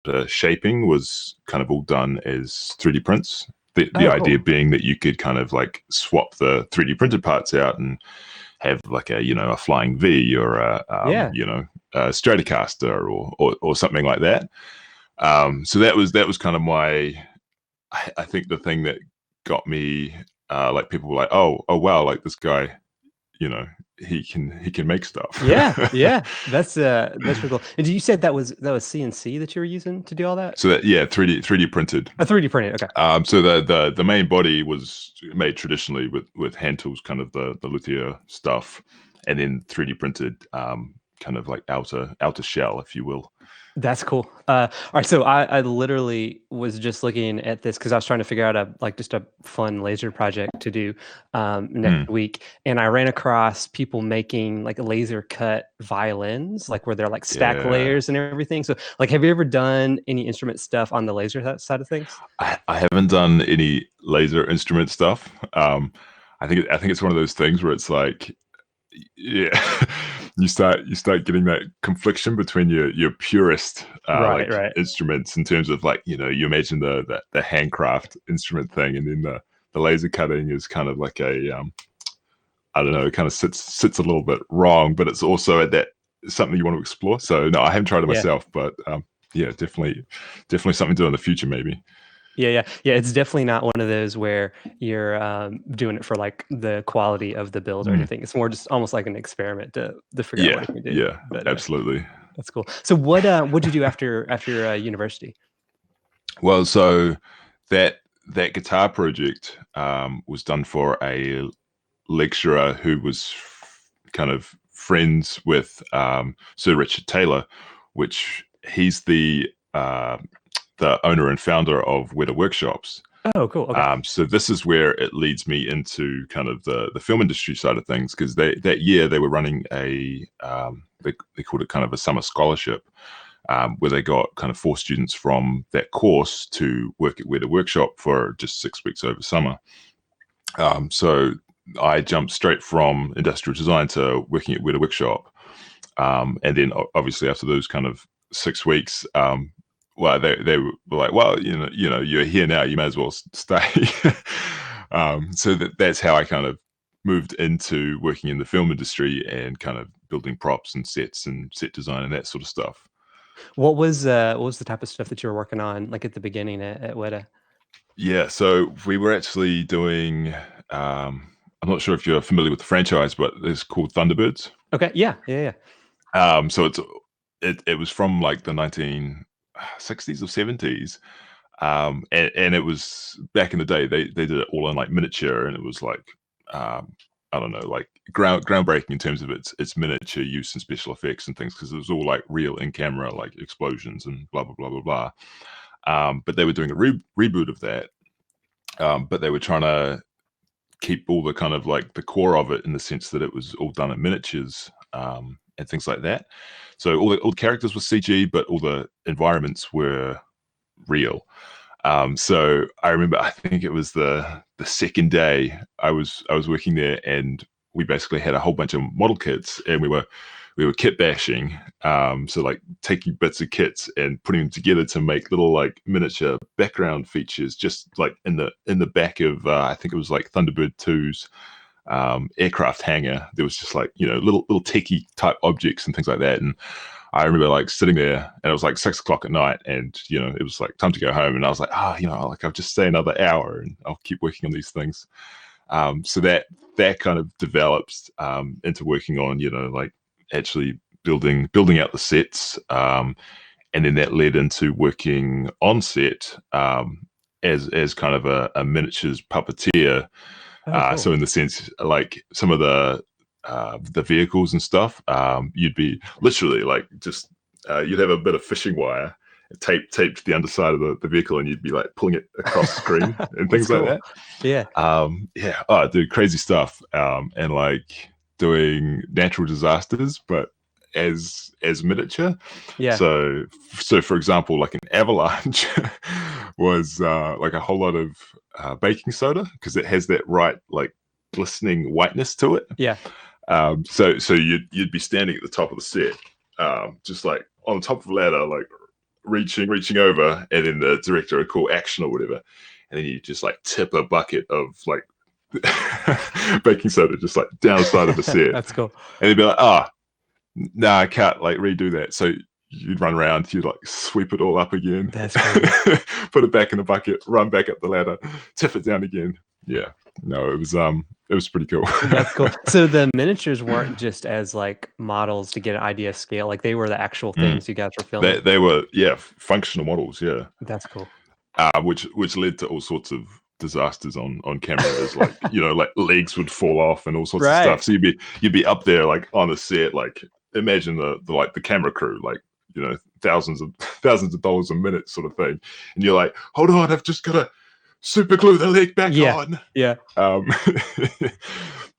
the shaping was kind of all done as 3D prints. The Oh, idea cool. being that you could kind of like swap the 3D printed parts out and have like a a flying V or Yeah. a Stratocaster or something like that. So that was kind of my I think the thing that got me like people were like, oh wow, like this guy, you know, he can make stuff. Yeah. Yeah. That's pretty cool. And you said that was CNC that you were using to do all that? So that yeah, 3D printed. Oh, 3D printed. Okay. So the main body was made traditionally with hand tools, kind of the luthier stuff, and then 3D printed, kind of like outer shell, if you will. That's cool. All right, so I literally was just looking at this because I was trying to figure out just a fun laser project to do next Mm, week, and I ran across people making like laser cut violins, like where they're like stack yeah, layers and everything. So, like, have you ever done any instrument stuff on the laser side of things? I haven't done any laser instrument stuff. I think it's one of those things where it's like yeah, you start getting that confliction between your purist Right, like right. instruments in terms of like you imagine the handcraft instrument thing, and then the laser cutting is kind of like a I don't know, it kind of sits a little bit wrong, but it's also at that something you want to explore. So no, I haven't tried it Yeah. myself, but yeah, definitely something to do in the future maybe. Yeah, yeah, yeah. It's definitely not one of those where you're doing it for like the quality of the build or Mm, anything. It's more just almost like an experiment to figure out what yeah, you can do. yeah, But absolutely. that's cool. So what'd you do after university? Well, so that guitar project was done for a lecturer who was kind of friends with Sir Richard Taylor, which he's the owner and founder of Weta Workshops. Oh, cool. Okay. So this is where it leads me into kind of the film industry side of things, because that year they were running they called it kind of a summer scholarship, where they got kind of 4 students from that course to work at Weta Workshop for just 6 weeks over summer. So I jumped straight from industrial design to working at Weta Workshop, and then obviously after those kind of 6 weeks, well, they were like, well, you're here now, you may as well stay. So that's how I kind of moved into working in the film industry and kind of building props and sets and set design and that sort of stuff. What was the type of stuff that you were working on like at the beginning at Weta? Yeah, so we were actually doing. I'm not sure if you're familiar with the franchise, but it's called Thunderbirds. Okay. Yeah. Yeah. Yeah. So it was from like the 1960s or 70s, and it was back in the day. They did it all in like miniature, and it was like I don't know, like groundbreaking in terms of its miniature use and special effects and things, because it was all like real in camera like explosions and blah blah blah blah blah. But they were doing a reboot of that, but they were trying to keep all the kind of like the core of it in the sense that it was all done in miniatures, and things like that. So all the characters were CG, but all the environments were real. So I remember, I think it was the second day I was working there, and we basically had a whole bunch of model kits, and we were kit bashing. So like taking bits of kits and putting them together to make little like miniature background features, just like in the back of I think it was like Thunderbird 2's aircraft hangar. There was just like little techie type objects and things like that. And I remember like sitting there, and it was like 6 o'clock at night, and it was like time to go home, and I was like, like I'll just stay another hour and I'll keep working on these things. So that kind of develops into working on like actually building out the sets, and then that led into working on set, as kind of a miniatures puppeteer. Oh, cool. So in the sense, like some of the vehicles and stuff, you'd be literally like just you'd have a bit of fishing wire taped to the underside of the vehicle, and you'd be like pulling it across the screen and That's things like cool. that. Yeah. Yeah, oh, dude, crazy stuff. And like doing natural disasters, but as miniature. Yeah. So for example, like an avalanche was like a whole lot of baking soda, because it has that right like glistening whiteness to it. Yeah. So you'd be standing at the top of the set, just like on top of a ladder, like reaching over, and then the director would call action or whatever, and then you just like tip a bucket of like baking soda just like down the side of the set, That's cool. and they'd be like, "Ah, nah, I can't like redo that." So you'd run around, you'd like sweep it all up again, That's cool. put it back in the bucket, run back up the ladder, tip it down again. Yeah, no, it was pretty cool. That's cool. So the miniatures weren't just as like models to get an idea of scale, like they were the actual Mm. things you guys were filming. They were, yeah, functional models, yeah, That's cool. which led to all sorts of disasters on camera. There's like, you know, like legs would fall off and all sorts of Right. stuff. So you'd be up there like on the set, like imagine the like the camera crew, like, you know, thousands of dollars a minute sort of thing, and you're like, hold on, I've just got to super glue the leg back on. Yeah.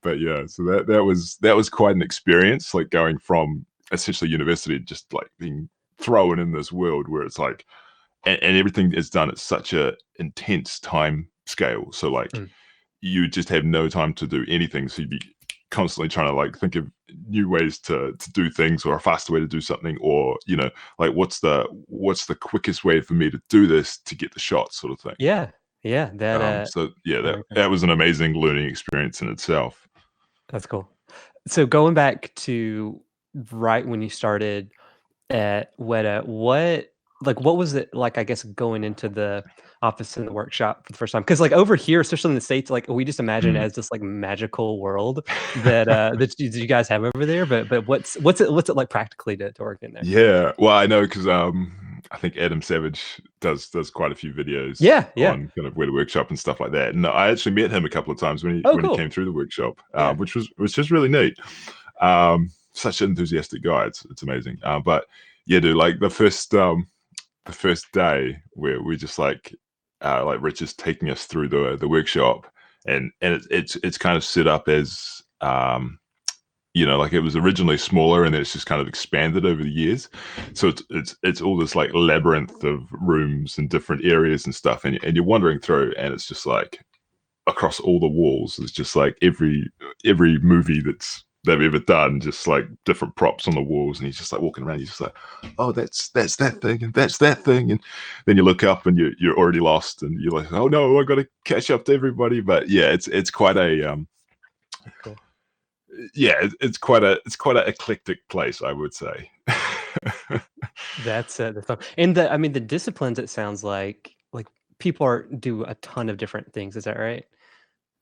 But yeah, so that was quite an experience, like going from essentially university, just like being thrown in this world where it's like, and everything is done at such a intense time scale. So like you just have no time to do anything. So you'd be constantly trying to like think of new ways to do things, or a faster way to do something, or, you know, like what's the quickest way for me to do this to get the shot, sort of thing. Yeah. That So yeah, very cool. that was an amazing learning experience in itself. That's cool. So going back to right when you started at Weta, what was it like, I guess, going into the office and the workshop for the first time? Because like over here, especially in the States, like we just imagine it as this like magical world that you guys have over there. But what's it like practically to work in there? Yeah, well, I know because I think Adam Savage does quite a few videos Yeah. on kind of Weta Workshop and stuff like that. And I actually met him a couple of times when he cool. came through the workshop, Yeah. which was just really neat. Such an enthusiastic guy. It's amazing. But yeah, dude, like the first day where we just like Rich is taking us through the workshop, and it's kind of set up as you know, like it was originally smaller and then it's just kind of expanded over the years. So it's all this like labyrinth of rooms and different areas and stuff, and you're wandering through, and it's just like across all the walls, it's just like every movie they've ever done, just like different props on the walls, and he's just like walking around, he's just like, oh, that's that thing, and that's that thing, and then you look up and you're already lost, and you're like, oh no, I got to catch up to everybody. But yeah, it's quite a Cool. yeah, it's quite an eclectic place, I would say. That's fun. And the disciplines, it sounds like people do a ton of different things. Is that right?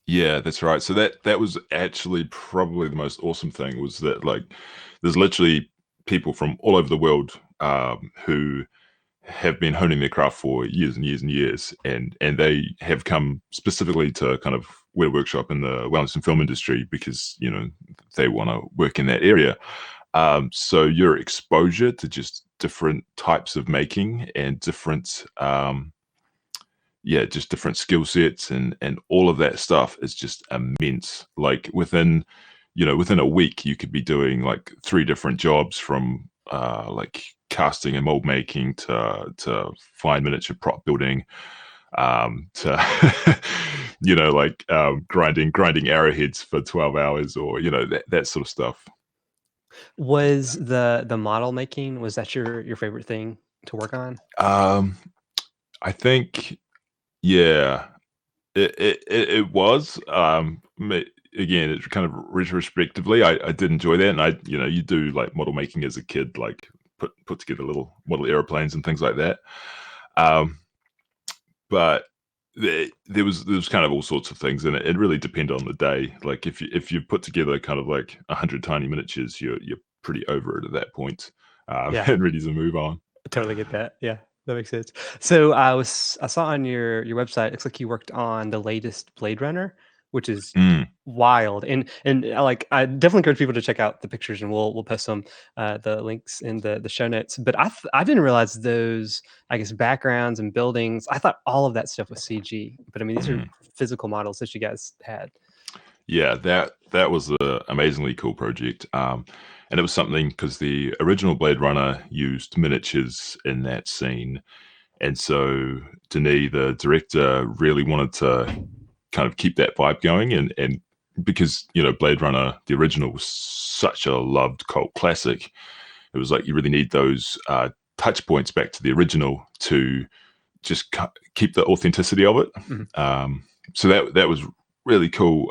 Yeah, that's right. So that was actually probably the most awesome thing, was that like there's literally people from all over the world who have been honing their craft for years and years and years, and they have come specifically to kind of Weta Workshop in the wellness and film industry because, you know, they want to work in that area. So your exposure to just different types of making and different just different skill sets and all of that stuff is just immense. Like within a week, you could be doing like 3 different jobs, from like casting and mold making to fine miniature prop building, to you know, like grinding arrowheads for 12 hours, or, you know, that sort of stuff. Was the model making, was that your favorite thing to work on? I think, yeah, it was. Again, it's kind of retrospectively, I did enjoy that, and you know, you do like model making as a kid, like put together little model airplanes and things like that. But there was kind of all sorts of things, and it really depended on the day. Like if you put together kind of like 100 tiny miniatures, you're pretty over it at that point, and ready to move on. I totally get that. Yeah, that makes sense. So I saw on your website, it looks like you worked on the latest Blade Runner, which is wild. And like, I definitely encourage people to check out the pictures, and we'll post some the links in the show notes. But I didn't realize those, I guess, backgrounds and buildings. I thought all of that stuff was CG, but I mean, these are physical models that you guys had. Yeah, that was an amazingly cool project. And it was something, because the original Blade Runner used miniatures in that scene. And so Denis, the director, really wanted to kind of keep that vibe going. And because, you know, Blade Runner, the original, was such a loved cult classic, it was like you really need those touch points back to the original to just keep the authenticity of it. Mhm. So that was really cool.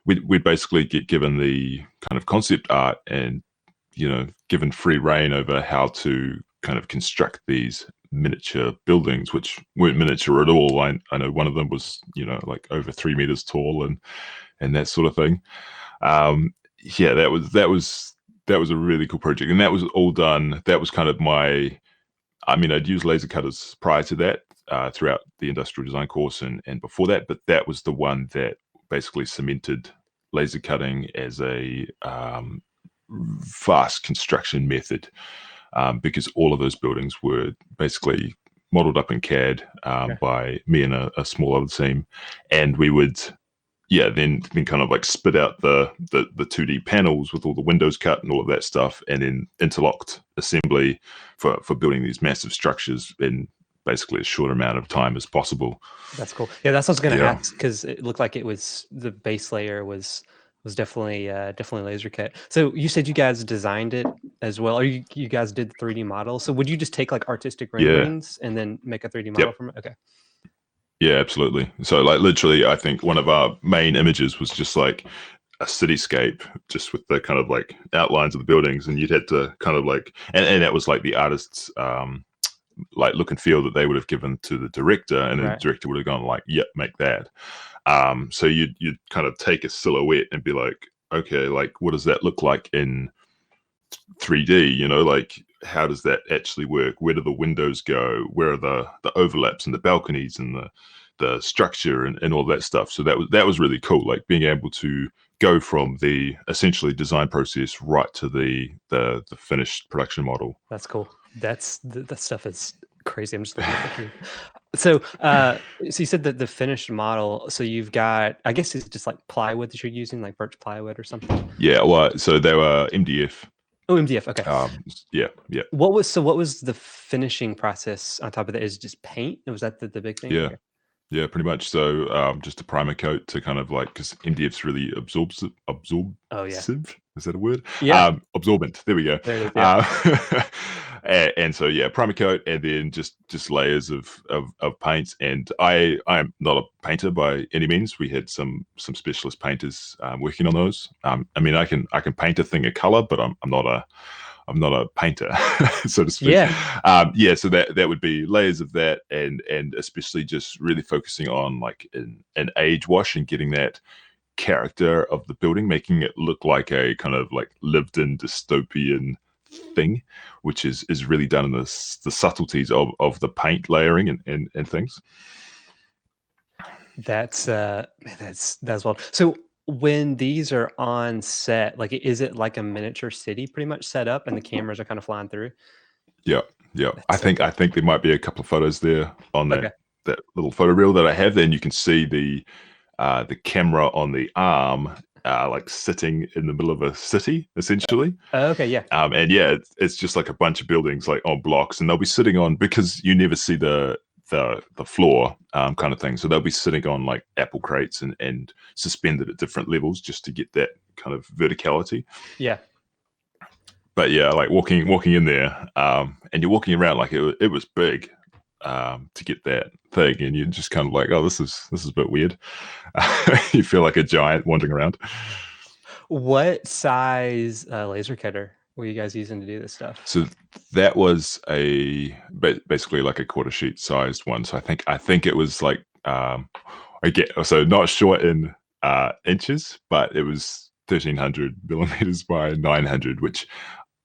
We'd basically get given the kind of concept art and, given free reign over how to kind of construct these miniature buildings, which weren't miniature at all. I know one of them was, like over 3 meters tall and that sort of thing. Yeah, that was a really cool project, and that was all done. That was kind of I'd used laser cutters prior to that, throughout the industrial design course and before that, but that was the one that basically cemented laser cutting as a fast construction method, because all of those buildings were basically modeled up in CAD, Okay. by me and a small other team, and we would then kind of like spit out the 2D panels with all the windows cut and all of that stuff, and then interlocked assembly for building these massive structures in basically as short amount of time as possible. That's cool. Yeah, that's what I was gonna Yeah. ask because it looked like it was the base layer was definitely laser cut. So you said you guys designed it as well, or you guys did the 3D model. So would you just take like artistic Yeah. renderings and then make a 3D model Yep. from it? Okay. Yeah, absolutely. So like literally, I think one of our main images was just like a cityscape, just with the kind of like outlines of the buildings, and you'd had to kind of like, and that was like the artist's like look and feel that they would have given to the director, and then the Right. director would have gone like, "Yep, make that." So you'd kind of take a silhouette and be like, "Okay, like what does that look like in 3D? Like how does that actually work? Where do the windows go? Where are the overlaps and the balconies and the structure and all that stuff?" So that was really cool, like being able to go from the essentially design process right to the finished production model. That's cool. That stuff is crazy. I'm just looking at pictures. So, so you said that the finished model. So you've got, I guess it's just like plywood that you're using, like birch plywood or something. Yeah, well, so they were MDF. Oh, MDF. Okay. Yeah. What was the finishing process on top of that? Is it just paint? Was that the big thing? Yeah. Okay. Yeah, pretty much. So just a primer coat to kind of like, because MDF's really absorpsive. Oh yeah. Is that a word? Yeah. Absorbent. There we go. There it is. Yeah. And so yeah, primer coat, and then just layers of paints. And I am not a painter by any means. We had some specialist painters working on those. I mean, I can paint a thing a color, but I'm not a painter, so to speak. Yeah. So that would be layers of that, and especially just really focusing on like an age wash and getting that character of the building, making it look like a kind of like lived in dystopian thing, which is really done in the subtleties of the paint layering and things. That's well. So when these are on set, like is it like a miniature city pretty much set up and the cameras are kind of flying through? Yeah. That's so I think there might be a couple of photos there on okay. that little photo reel that I have. Then you can see the camera on the arm, like sitting in the middle of a city, essentially. Okay, yeah. And yeah, it's just like a bunch of buildings like on blocks, and they'll be sitting on, because you never see the floor, kind of thing. So they'll be sitting on like apple crates and suspended at different levels just to get that kind of verticality. Yeah. But yeah, like walking in there, and you're walking around like it was big, to get that thing, and you're just kind of like, oh, this is a bit weird. You feel like a giant wandering around. What size laser cutter were you guys using to do this stuff? So that was basically like a quarter sheet sized one. So I think it was like, I get, so not sure in inches, but it was 1300 millimeters by 900, which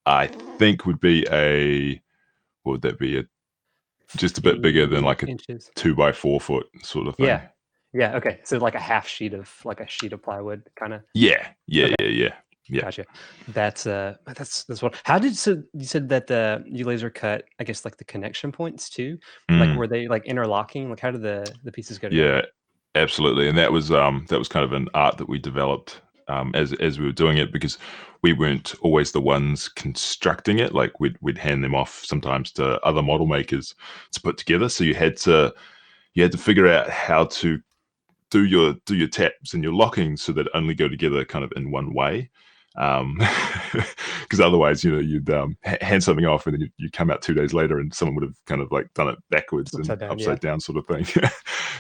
I think would be what would that be, just a bit bigger than 15 like a inches. 2 by 4 foot sort of thing. Yeah. Yeah. Okay. So like a sheet of plywood kind of. Yeah. Okay. Yeah. Gotcha. That's what. How did so you said that you laser cut? I guess like the connection points too. Like Mm, were they like interlocking? Like how did the pieces go together? yeah, absolutely. And that was kind of an art that we developed, as we were doing it, because we weren't always the ones constructing it. Like we'd hand them off sometimes to other model makers to put together. So you had to figure out how to do your taps and your locking so that only go together kind of in one way. because otherwise, you'd hand something off, and then you come out 2 days later, and someone would have kind of like done it backwards and Upside down, yeah. upside down, sort of thing.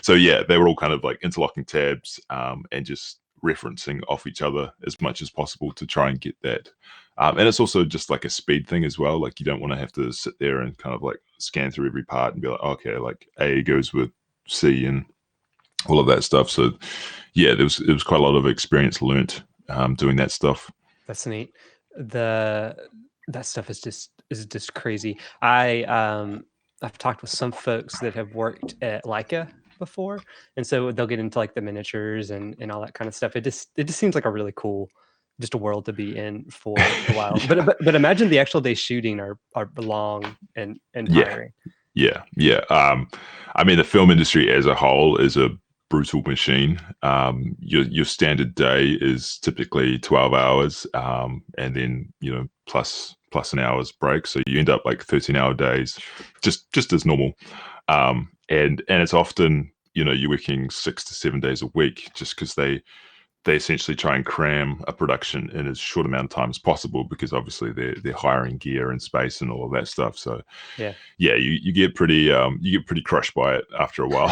So yeah, they were all kind of like interlocking tabs, and just referencing off each other as much as possible to try and get that. And it's also just like a speed thing as well. Like, you don't want to have to sit there and kind of like scan through every part and be like, okay, like A goes with C and all of that stuff. So yeah, it was quite a lot of experience learnt doing that stuff. That's neat. That stuff is just crazy. I've talked with some folks that have worked at Leica before, and so they'll get into like the miniatures and all that kind of stuff. It just seems like a really cool, just a world to be in for a while. Yeah. But imagine the actual days shooting are long and Yeah. tiring. Yeah. I mean, the film industry as a whole is a brutal machine. Your standard day is typically 12 hours, and then plus an hour's break, so you end up like 13-hour days, just as normal. And it's often you're working 6 to 7 days a week, just because they essentially try and cram a production in as short amount of time as possible, because obviously they're hiring gear and space and all of that stuff. So yeah, you get pretty crushed by it after a while.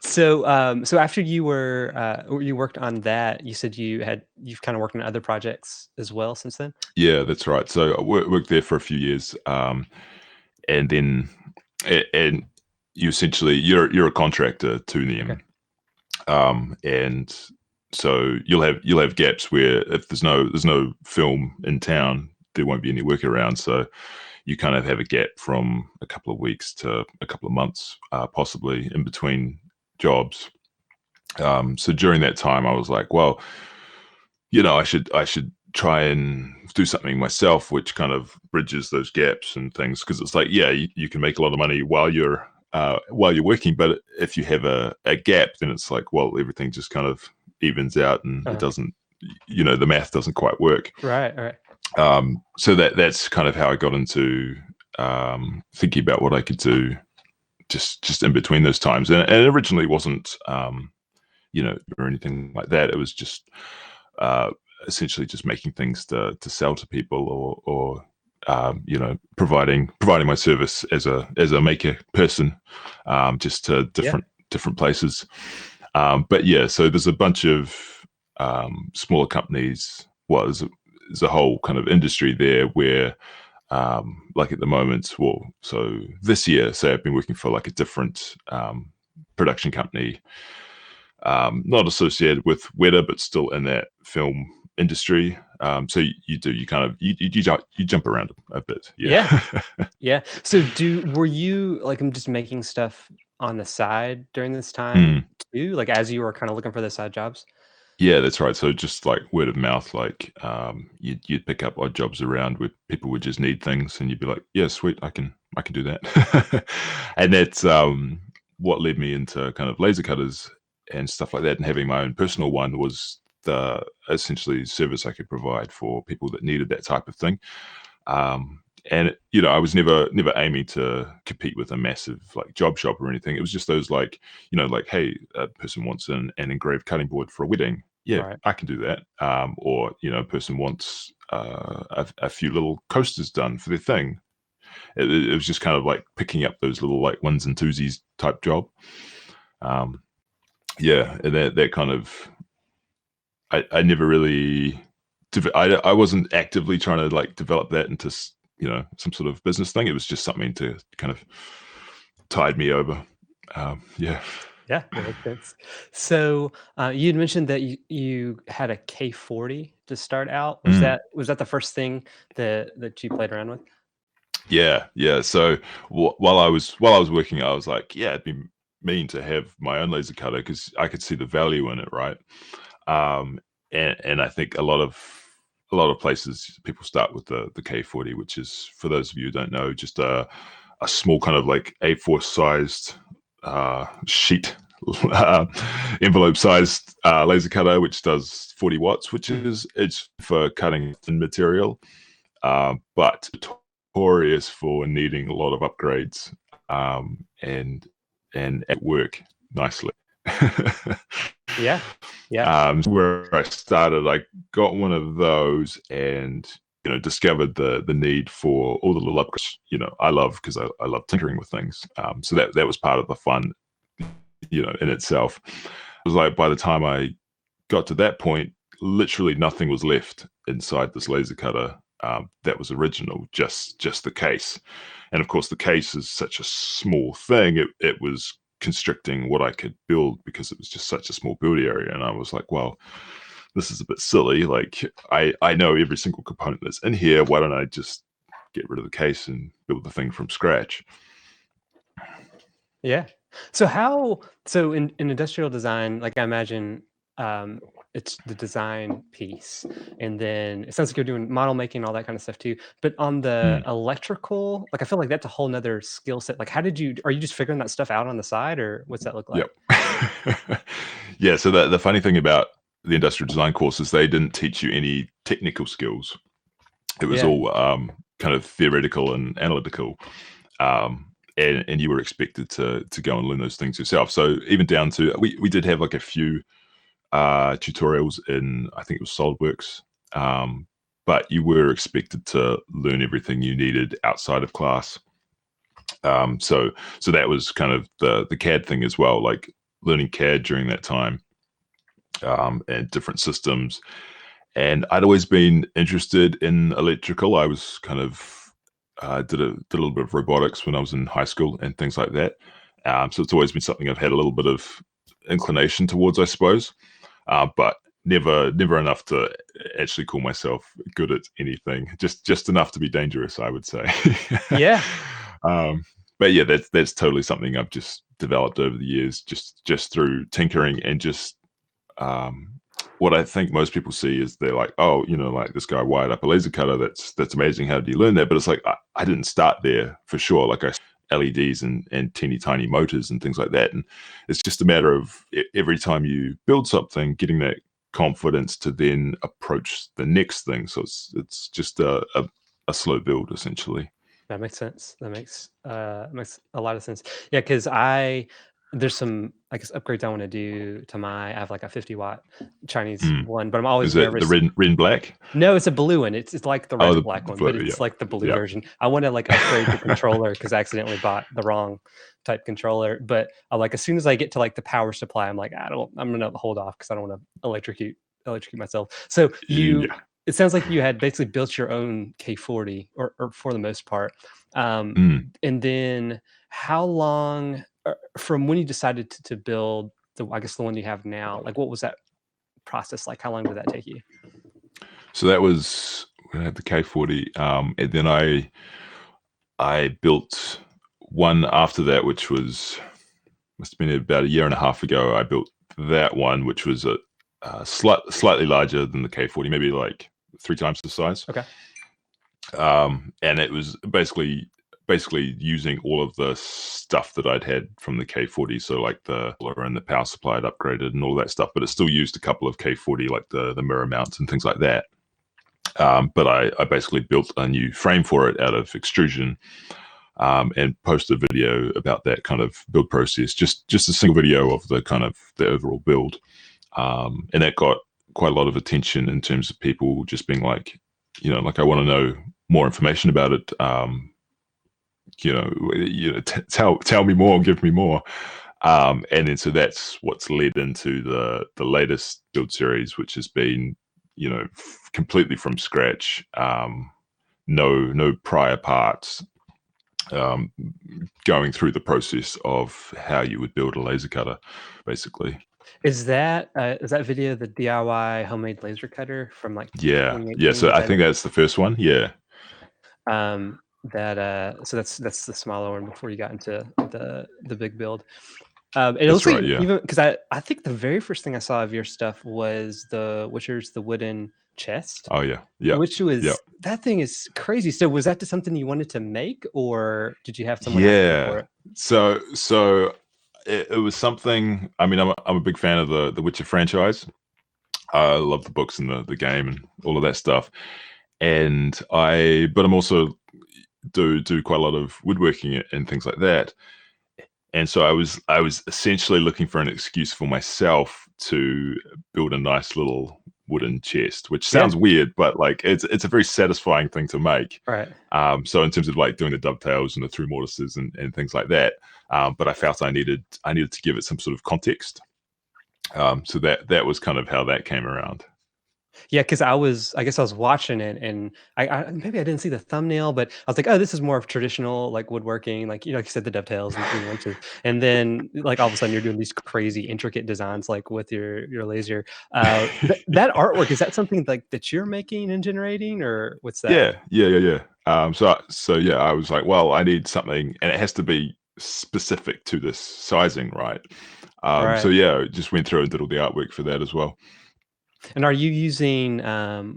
So after you worked on that, you said you've kind of worked on other projects as well since then. Yeah, that's right. So I worked there for a few years, and then and you essentially you're a contractor to them. Okay. And so you'll have gaps where if there's no film in town, there won't be any work around. So you kind of have a gap from a couple of weeks to a couple of months, possibly in between jobs. So during that time, I was like, well, I should try and do something myself, which kind of bridges those gaps and things. Because it's like, yeah, you can make a lot of money while you're working, but if you have a gap, then it's like, well, everything just kind of evens out, and it doesn't, the math doesn't quite work. Right. So that's kind of how I got into thinking about what I could do just in between those times. And it originally wasn't, or anything like that. It was just essentially just making things to sell to people, or providing my service as a maker person, just to different places. But yeah, so there's a bunch of smaller companies. Well, there's a whole kind of industry there where, like at the moment, so this year, say I've been working for like a different production company, not associated with Weta, but still in that film industry. So you jump around a bit. Yeah. So were you like, I'm just making stuff on the side during this time too, like as you were kind of looking for the side jobs? Yeah, that's right. So just like word of mouth, like you'd pick up odd jobs around where people would just need things, and you'd be like, yeah, sweet, I can do that. And that's what led me into kind of laser cutters and stuff like that, and having my own personal one was the essentially service I could provide for people that needed that type of thing. And I was never aiming to compete with a massive like job shop or anything. It was just those like, like, hey, a person wants an engraved cutting board for a wedding. Yeah, Right. I can do that. Or a person wants a few little coasters done for their thing. It was just kind of like picking up those little like ones and twosies type job. Yeah, and that kind of, I never really, I wasn't actively trying to like develop that into some sort of business thing. It was just something to kind of tide me over. Yeah, that makes sense. So you'd mentioned that you had a K40 to start out. Was that the first thing that you played around with? Yeah. So while I was working, I was like, yeah, it'd be mean to have my own laser cutter, because I could see the value in it, right? And I think a lot of places people start with the K40, which is, for those of you who don't know, just a small kind of like A4 sized sheet, envelope sized laser cutter, which does 40 watts, which it's for cutting thin material, but notorious for needing a lot of upgrades, and at work nicely. Yeah. Yeah. Where I started, I got one of those and discovered the need for all the little upgrades. I love because I love tinkering with things. So that was part of the fun, in itself. It was like by the time I got to that point, literally nothing was left inside this laser cutter that was original, just the case. And of course, the case is such a small thing. It was constricting what I could build because it was just such a small build area. And I was like, well, this is a bit silly. Like I know every single component that's in here. Why don't I just get rid of the case and build the thing from scratch? Yeah. So in industrial design, like I imagine it's the design piece, and then it sounds like you're doing model making, all that kind of stuff too. But on the Mm. electrical, like I feel like that's a whole nother skill set. Like are you just figuring that stuff out on the side, or what's that look like? Yep. Yeah. So the funny thing about the industrial design course is they didn't teach you any technical skills. It was Yeah. all kind of theoretical and analytical. And you were expected to go and learn those things yourself. So even down to we did have like a few tutorials in, I think it was SolidWorks, but you were expected to learn everything you needed outside of class. So that was kind of the CAD thing as well, like learning CAD during that time, and different systems. And I'd always been interested in electrical. I was kind of did a little bit of robotics when I was in high school and things like that. So it's always been something I've had a little bit of inclination towards, I suppose, but never enough to actually call myself good at anything. Just enough to be dangerous, I would say. Yeah. um, but yeah, that's totally something I've just developed over the years, just through tinkering and just um, what I think most people see is they're like, oh, like this guy wired up a laser cutter. That's amazing. How did you learn that? But it's like I didn't start there for sure. Like I LEDs and teeny tiny motors and things like that. And it's just a matter of every time you build something, getting that confidence to then approach the next thing. So it's just a slow build essentially. That makes sense. That makes a lot of sense. Yeah, because there's some, I guess, upgrades I want to do to I have like a 50-watt Chinese Mm. one, but I'm Is always it the nervous. red and black? No, it's a blue one. It's like the red Oh, and the black one, but blue. Yeah. it's like the blue Yeah. version. I want to like upgrade the controller because I accidentally bought the wrong type controller. But I like as soon as I get to like the power supply, I'm like, I'm gonna hold off because I don't want to electrocute myself. So Yeah. it sounds like you had basically built your own K40, or for the most part. Mm. And then how long from when you decided to build I guess the one you have now, like what was that process like? How long did that take you? So that was when I had the K40, and then I built one after that, which must have been about a year and a half ago. I built that one, which was slightly larger than the K40, maybe like 3 times the size. Okay. And it was basically using all of the stuff that I'd had from the K40, so like the and the power supply I'd upgraded and all that stuff, but it still used a couple of K40, like the mirror mounts and things like that. But I basically built a new frame for it out of extrusion, and posted a video about that kind of build process, just a single video of the kind of the overall build. And that got quite a lot of attention in terms of people just being like, like I want to know more information about it. Tell me more, give me more. And then so that's what's led into the latest build series, which has been, completely from scratch. No prior parts. Going through the process of how you would build a laser cutter, basically. Is that video the DIY homemade laser cutter from like Yeah. 2018? So I think that's the first one. Yeah. So that's the smaller one before you got into the big build. It That's looks like right. Yeah. even because I think the very first thing I saw of your stuff was the wooden chest, Oh yeah. Yeah. which Yeah. that thing is crazy. So was that just something you wanted to make, or did you have someone else do it for Yeah. it? So it was something. I mean, I'm a big fan of the Witcher franchise. I love the books and the game and all of that stuff. But I'm also do quite a lot of woodworking and things like that. And so I was essentially looking for an excuse for myself to build a nice little wooden chest, which Yeah. sounds weird, but like it's a very satisfying thing to make. Right. So in terms of like doing the dovetails and the through mortises and things like that, but I felt I needed to give it some sort of context. So that was kind of how that came around. Yeah, because I guess I was watching it, and I maybe I didn't see the thumbnail, but I was like, "Oh, this is more of traditional, like, woodworking," like, like you said, the dovetails and 3 inches, and then, like, all of a sudden, you're doing these crazy intricate designs, like, with your laser. That artwork, is that something, like, that you're making and generating, or what's that? Yeah, yeah, yeah, yeah. So yeah, I was like, well, I need something, and it has to be specific to this sizing, right? So Right. yeah, just went through and did all the artwork for that as well. And are you using,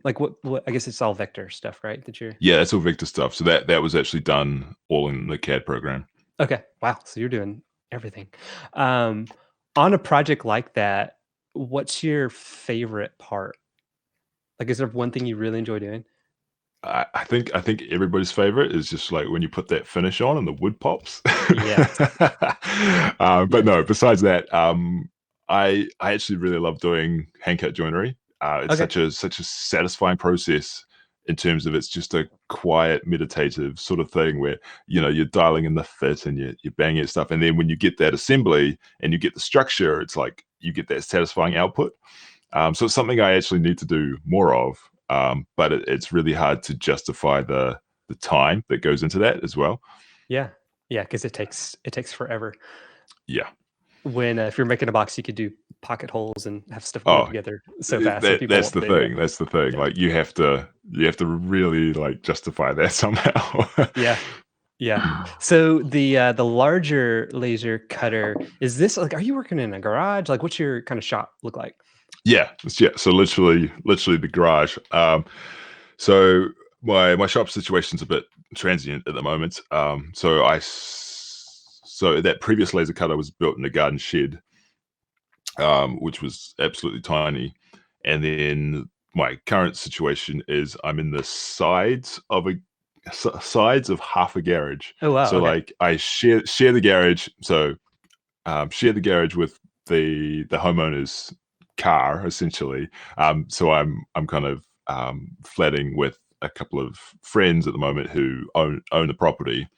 like, what I guess it's all vector stuff, right, that you're Yeah, that's all vector stuff. So that was actually done all in the CAD program. okay, wow, so you're doing everything. Um, on a project like that, what's your favorite part? Like, is there one thing you really enjoy doing? I think everybody's favorite is just like when you put that finish on and the wood pops. Yes. But Yes. no, besides that, I actually really love doing hand cut joinery. It's Okay. such a satisfying process in terms of it's just a quiet, meditative sort of thing where you're dialing in the fit and you're banging at stuff, and then when you get that assembly and you get the structure, it's like you get that satisfying output. So it's something I actually need to do more of, but it's really hard to justify the time that goes into that as well. Yeah. Yeah, because it takes forever. Yeah. When, if you're making a box, you could do pocket holes and have stuff glue it Oh, together so fast, and people that's won't the believe it. thing. That's the thing. Yeah. Like you have to really like justify that somehow. Yeah. Yeah. So the larger laser cutter, is this like, are you working in a garage? Like, what's your kinda shop look like? Yeah. So literally the garage. So my shop situation's a bit transient at the moment. So that previous laser cutter was built in a garden shed, which was absolutely tiny. And then my current situation is I'm in the sides of half a garage. Oh, wow, So okay. like I share the garage. So share the garage with the homeowner's car essentially. So I'm kind of flatting with a couple of friends at the moment who own the property.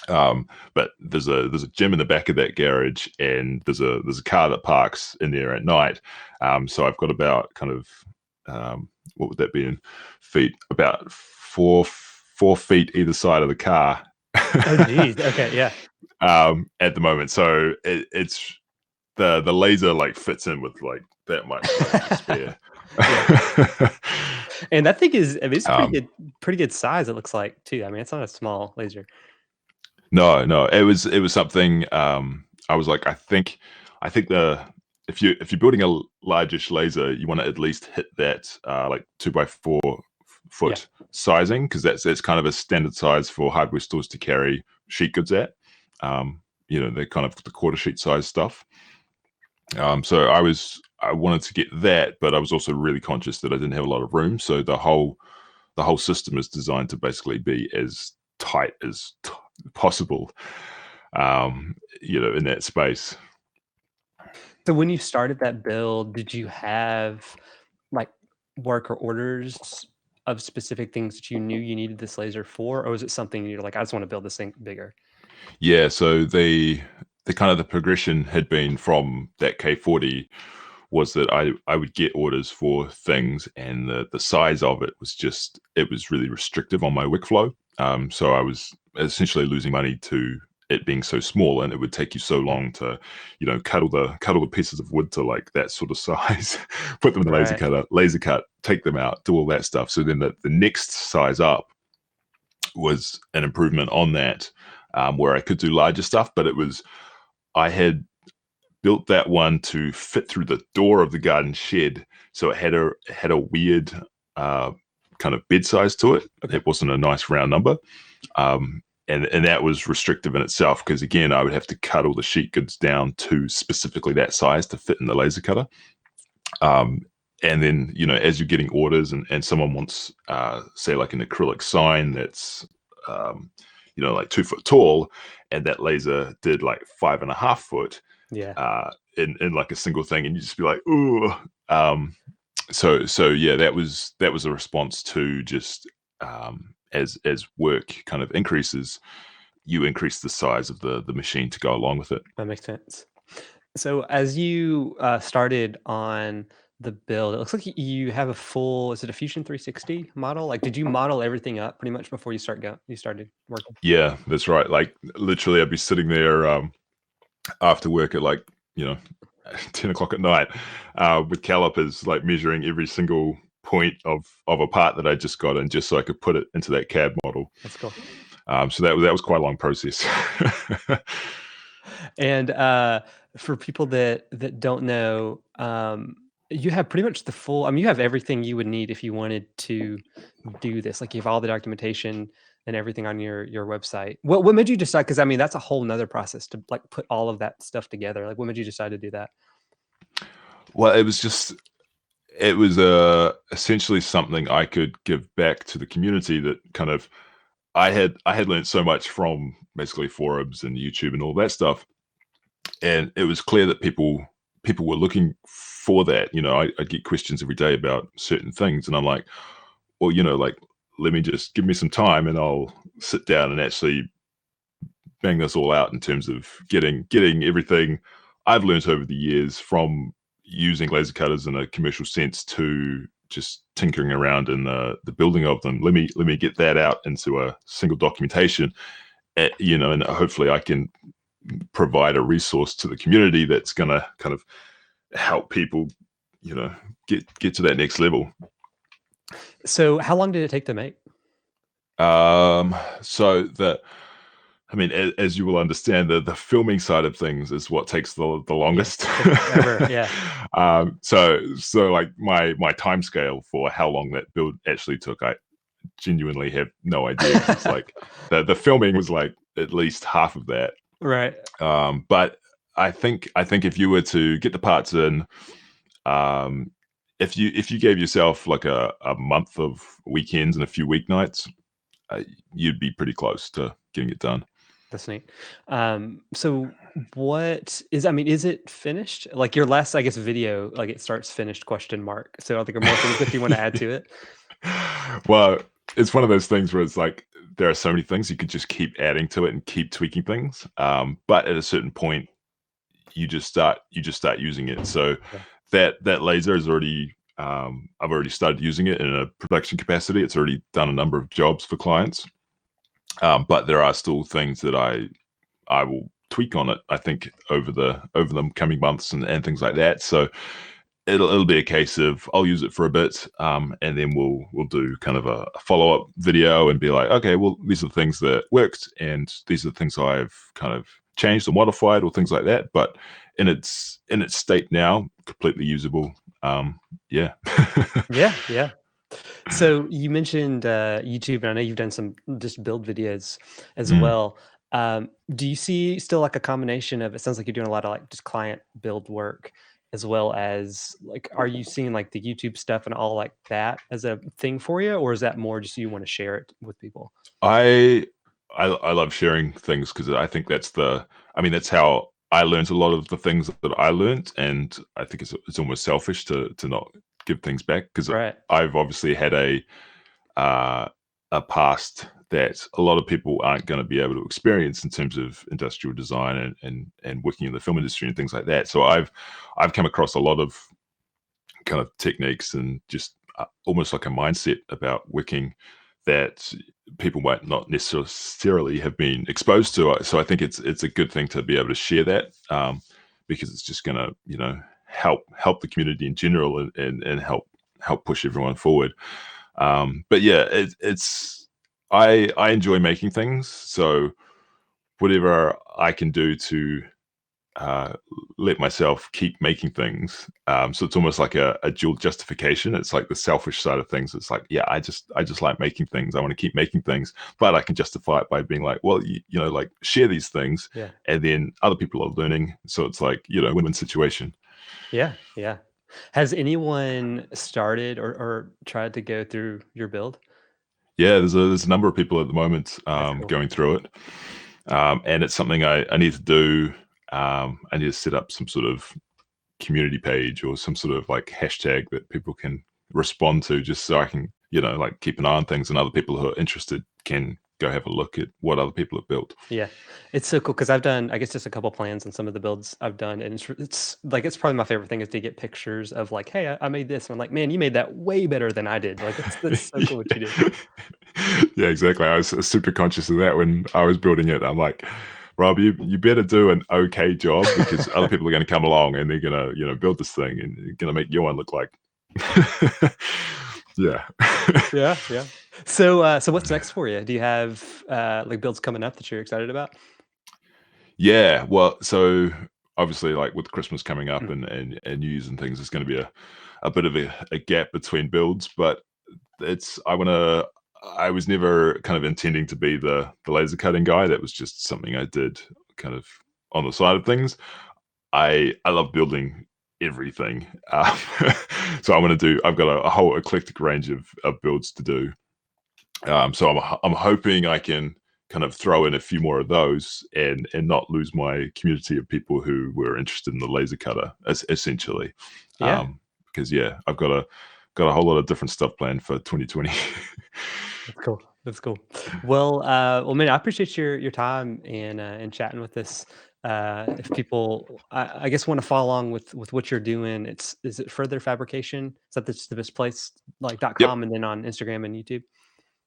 But there's a gym in the back of that garage, and there's a car that parks in there at night. So I've got about kind of what would that be in feet? About 4 feet either side of the car. Oh, geez. Okay, yeah. At the moment, so it's the laser like fits in with like that much like to spare. Yeah. And that thing is, I mean, it's um, pretty good size, it looks like, too. I mean, it's not a small laser. no, it was something. I was like, I think the if you're building a largish laser, you want to at least hit that like 2 by 4 Yeah. foot sizing, because that's kind of a standard size for hardware stores to carry sheet goods at. They're kind of the quarter sheet size stuff. So I wanted to get that, but I was also really conscious that I didn't have a lot of room. So the whole system is designed to basically be as tight as possible, in that space. So when you started that build, did you have, like, work or orders of specific things that you knew you needed this laser for? Or was it something you're like, "I just wanna build this thing bigger?" Yeah, so the kind of the progression had been from that K40 was that I would get orders for things, and the size of it was really restrictive on my wick flow. So I was essentially losing money to it being so small, and it would take you so Mm. long to, cut all the pieces of wood to like that sort of size, put them in the laser Right. cutter, laser cut, take them out, do all that stuff. So then the next size up was an improvement on that, where I could do larger stuff, but I had built that one to fit through the door of the garden shed, so it had a weird uh, kind of bed size to it. Okay. It wasn't a nice round number, and that was restrictive in itself, because again, I would have to cut all the sheet goods down to specifically that size to fit in the laser cutter. Um, and then as you're getting orders, and someone wants say like an acrylic sign that's um, like 2 foot tall, and that laser did like 5.5 foot Yeah, in like a single thing, and you just be like, ooh. So yeah, that was a response to just as work kind of increases, you increase the size of the machine to go along with it. that makes sense. So as you started on the build, it looks like you have a full, is it a Fusion 360 model? Like, did you model everything up pretty much before you started working? Yeah, that's right. Like literally, I'd be sitting there after work at like, you know 10 o'clock at night, with calipers, like measuring every single point of a part that I just got in, just so I could put it into that CAD model. That's cool. So that was quite a long process. And for people that don't know, you have pretty much the full. I mean, you have everything you would need if you wanted to do this. Like, you have all the documentation and everything on your website. What made you decide? Because I mean, that's a whole nother process to like put all of that stuff together. Like, what made you decide to do that? Well, it was essentially something I could give back to the community, that kind of I had learned so much from basically forums and YouTube and all that stuff, and it was clear that people were looking for that. I'd get questions every day about certain things, and I'm like, well, like, let me just give me some time, and I'll sit down and actually bang this all out in terms of getting everything I've learned over the years, from using laser cutters in a commercial sense to just tinkering around in the building of them. Let me get that out into a single documentation, and hopefully I can provide a resource to the community that's going to kind of help people, you know, get to that next level. So, how long did it take to make? So I mean, as you will understand, the filming side of things is what takes the Yeah, longest. took forever. Yeah. So like my time scale for how long that build actually took, I genuinely have no idea, because it's like the filming was like at least half of that. Right. But I think if you were to get the parts in, um, if you gave yourself like a month of weekends and a few weeknights, uh, you'd be pretty close to getting it done. That's neat. So what is, I mean, is it finished? Like your last, I guess, video, like it starts finished question mark. So are there more things that you want to add to it? Well, it's one of those things where it's like there are so many things you could just keep adding to it and keep tweaking things. But at a certain point, you just start using it. So Yeah. that laser is already, I've already started using it in a production capacity. It's already done a number of jobs for clients. But there are still things that I will tweak on it, I think, over the coming months, and things like that. So it'll be a case of I'll use it for a bit, and then we'll do kind of a follow up video and be like, okay, well, these are the things that worked, and these are the things I've kind of changed or modified, or things like that. But in its state now, completely usable. Yeah. Yeah. Yeah. So you mentioned YouTube, and I know you've done some just build videos as Mm. well. Do you see still like a combination of? It sounds like you're doing a lot of like just client build work, as well as like, are you seeing like the YouTube stuff and all like that as a thing for you, or is that more just you want to share it with people? I I love sharing things, because I think I mean, that's how I learned a lot of the things that I learned, and I think it's almost selfish to not give things back, because Right. I've obviously had uh, a past that a lot of people aren't going to be able to experience, in terms of industrial design, and working in the film industry and things like that. So I've come across a lot of kind of techniques, and just almost like a mindset about working, that people might not necessarily have been exposed to. So I think it's a good thing to be able to share that, because it's just going to, help the community in general, and help push everyone forward. But yeah, I enjoy making things, so whatever I can do to uh, let myself keep making things. So it's almost like a dual justification. It's like the selfish side of things. It's like, yeah, I just like making things. I want to keep making things, but I can justify it by being like, well, like, share these things, Yeah. and then other people are learning. So it's like, win-win situation. Yeah. Yeah. Has anyone started or tried to go through your build? Yeah, there's a number of people at the moment That's cool. going through it, and it's something I need to do. I need to set up some sort of community page or some sort of like hashtag that people can respond to, just so I can, like keep an eye on things, and other people who are interested can go have a look at what other people have built. Yeah, it's so cool because I've done, I guess, just a couple plans on some of the builds I've done, and it's like it's probably my favorite thing is to get pictures of like, hey, I made this, and I'm like, man, you made that way better than I did. Like, that's so cool what you did. Yeah, exactly. I was super conscious of that when I was building it. I'm like, Rob, you better do an okay job, because other people are going to come along and they're going to build this thing and going to make your one look like. Yeah. Yeah, yeah. So what's next for you? Do you have like builds coming up that you're excited about? Yeah, well, so obviously, like with Christmas coming up Mm. and New Year's and things, there's going to be a bit of a gap between builds, but it's I want to. I was never kind of intending to be the laser cutting guy. That was just something I did kind of on the side of things. I love building everything, so I'm going to do. I've got a whole eclectic range of builds to do. So I'm hoping I can kind of throw in a few more of those and not lose my community of people who were interested in the laser cutter, essentially. Yeah, Because yeah, I've got a whole lot of different stuff planned for 2020. that's cool. That's cool. Well, man, I appreciate your time and chatting with us. If people, I guess, want to follow along with what you're doing, is it Further Fabrication? Is that the best place, like Yep. .com, and then on Instagram and YouTube?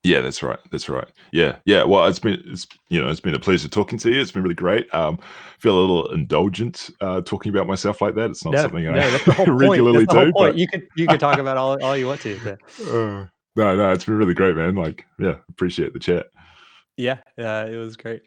Yeah, that's right. That's right. Yeah, yeah. Well, it's been a pleasure talking to you. It's been really great. Feel a little indulgent talking about myself like that. It's not No, something I no, that's the whole point. That's regularly the whole do, point. but You could talk about all you want to. So. no, no, it's been really great, man. Like, yeah, appreciate the chat. Yeah, it was great.